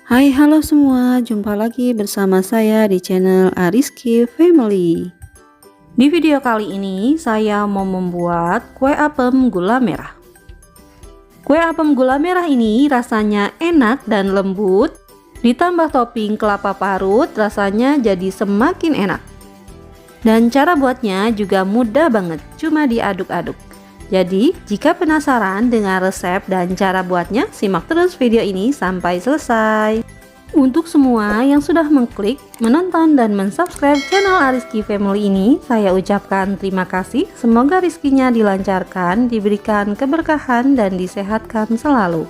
Hai, halo semua, jumpa lagi bersama saya di channel Ariski Family. Di video kali ini saya mau membuat kue apem gula merah. Kue apem gula merah ini rasanya enak dan lembut, ditambah topping kelapa parut rasanya jadi semakin enak. Dan cara buatnya juga mudah banget, cuma diaduk-aduk. Jadi, jika penasaran dengan resep dan cara buatnya, simak terus video ini sampai selesai. Untuk semua yang sudah mengklik, menonton, dan mensubscribe channel Ariski Family ini, saya ucapkan terima kasih. Semoga rezekinya dilancarkan, diberikan keberkahan, dan disehatkan selalu.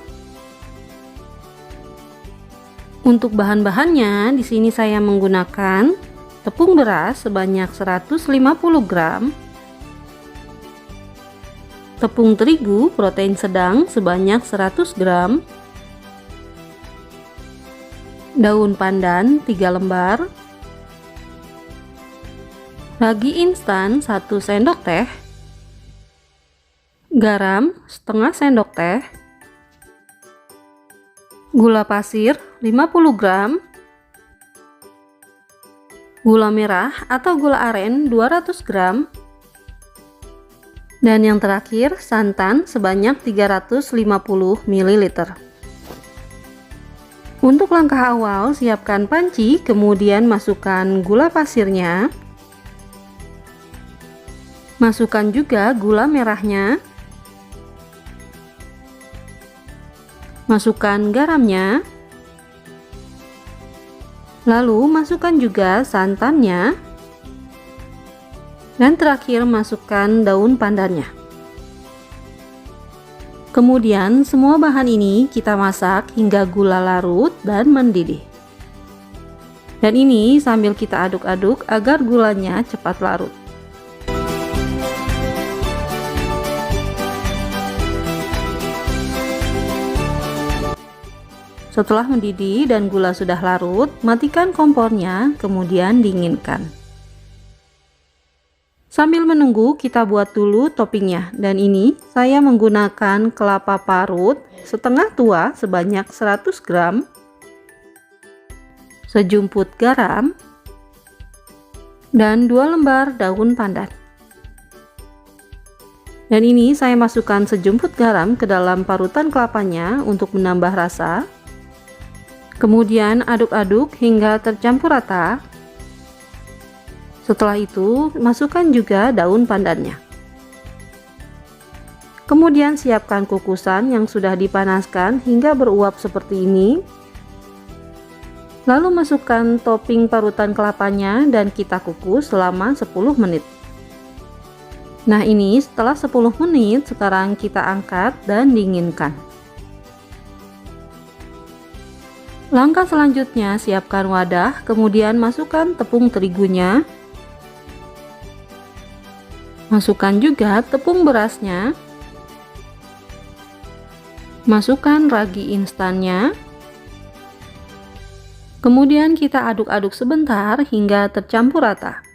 Untuk bahan-bahannya, di sini saya menggunakan tepung beras sebanyak 150 gram, tepung terigu protein sedang sebanyak 100 gram, daun pandan 3 lembar, ragi instan 1 sendok teh, garam setengah sendok teh, gula pasir 50 gram, gula merah atau gula aren 200 gram, dan yang terakhir santan sebanyak 350 ml. Untuk langkah awal, siapkan panci, kemudian masukkan gula pasirnya, masukkan juga gula merahnya, masukkan garamnya, lalu masukkan juga santannya, dan terakhir masukkan daun pandannya. Kemudian semua bahan ini kita masak hingga gula larut dan mendidih. Dan ini sambil kita aduk-aduk agar gulanya cepat larut. Setelah mendidih dan gula sudah larut, matikan kompornya, kemudian dinginkan. Sambil menunggu, kita buat dulu toppingnya. Dan ini saya menggunakan kelapa parut setengah tua sebanyak 100 gram, sejumput garam, dan 2 lembar daun pandan. Dan ini saya masukkan sejumput garam ke dalam parutan kelapanya untuk menambah rasa. Kemudian aduk-aduk hingga tercampur rata. Setelah itu, masukkan juga daun pandannya. Kemudian siapkan kukusan yang sudah dipanaskan hingga beruap seperti ini. Lalu masukkan topping parutan kelapanya dan kita kukus selama 10 menit. Nah, ini setelah 10 menit, sekarang kita angkat dan dinginkan. Langkah selanjutnya, siapkan wadah, kemudian masukkan tepung terigunya. Masukkan juga tepung berasnya, masukkan ragi instannya, kemudian kita aduk-aduk sebentar hingga tercampur rata.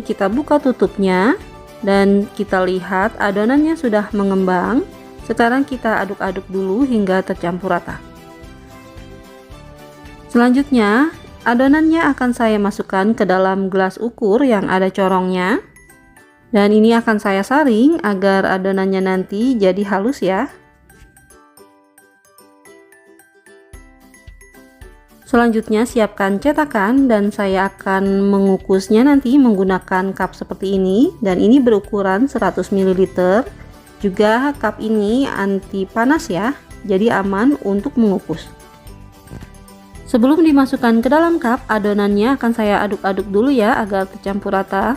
Kita buka tutupnya dan kita lihat adonannya sudah mengembang. Sekarang kita aduk-aduk dulu hingga tercampur rata. Selanjutnya, adonannya akan saya masukkan ke dalam gelas ukur yang ada corongnya. Dan ini akan saya saring agar adonannya nanti jadi halus ya. Selanjutnya siapkan cetakan dan saya akan mengukusnya nanti menggunakan cup seperti ini, dan ini berukuran 100 ml. Juga cup ini anti panas ya, jadi aman untuk mengukus. Sebelum dimasukkan ke dalam cup, adonannya akan saya aduk-aduk dulu ya agar tercampur rata.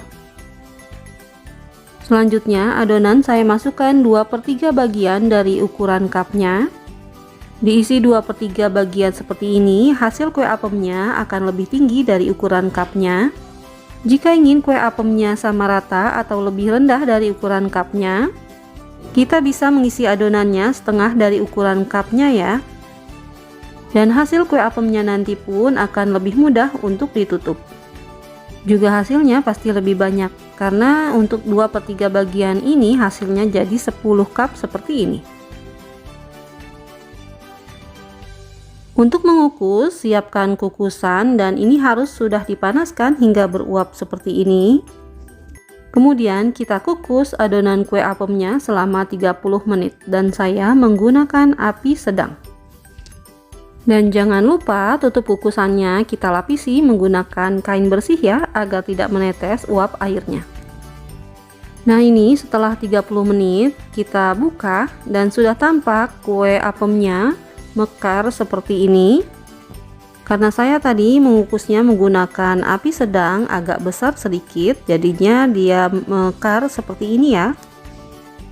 Selanjutnya adonan saya masukkan 2/3 bagian dari ukuran cupnya. Diisi 2/3 bagian seperti ini, hasil kue apemnya akan lebih tinggi dari ukuran cupnya. Jika ingin kue apemnya sama rata atau lebih rendah dari ukuran cupnya, kita bisa mengisi adonannya setengah dari ukuran cupnya ya. Dan hasil kue apemnya nanti pun akan lebih mudah untuk ditutup. Juga hasilnya pasti lebih banyak, karena untuk 2/3 bagian ini hasilnya jadi 10 cup seperti ini. Untuk mengukus, siapkan kukusan dan ini harus sudah dipanaskan hingga beruap seperti ini. Kemudian kita kukus adonan kue apemnya selama 30 menit dan saya menggunakan api sedang. Dan jangan lupa tutup kukusannya kita lapisi menggunakan kain bersih ya, agar tidak menetes uap airnya. Nah ini setelah 30 menit kita buka dan sudah tampak kue apemnya mekar seperti ini. Karena saya tadi mengukusnya menggunakan api sedang agak besar sedikit, jadinya dia mekar seperti ini ya.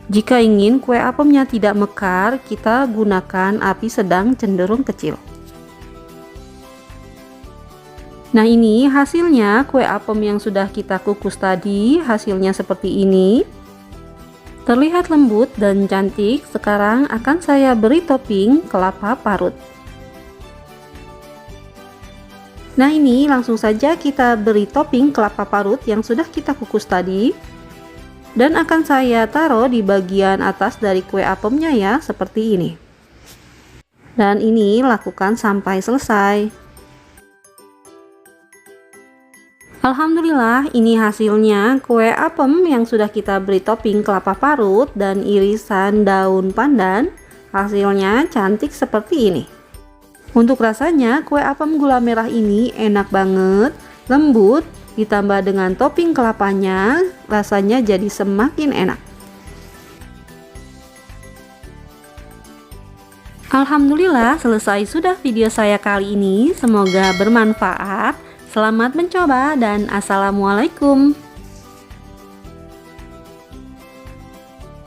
Jika ingin kue apemnya tidak mekar, kita gunakan api sedang cenderung kecil. Nah ini hasilnya kue apem yang sudah kita kukus tadi, hasilnya seperti ini. Terlihat lembut dan cantik. Sekarang akan saya beri topping kelapa parut. Nah ini langsung saja kita beri topping kelapa parut yang sudah kita kukus tadi. Dan akan saya taruh di bagian atas dari kue apemnya ya, seperti ini. Dan ini lakukan sampai selesai. Alhamdulillah ini hasilnya kue apem yang sudah kita beri topping kelapa parut dan irisan daun pandan. Hasilnya cantik seperti ini. Untuk rasanya kue apem gula merah ini enak banget, lembut, ditambah dengan topping kelapanya, rasanya jadi semakin enak. Alhamdulillah selesai sudah video saya kali ini, semoga bermanfaat. Selamat mencoba dan assalamualaikum.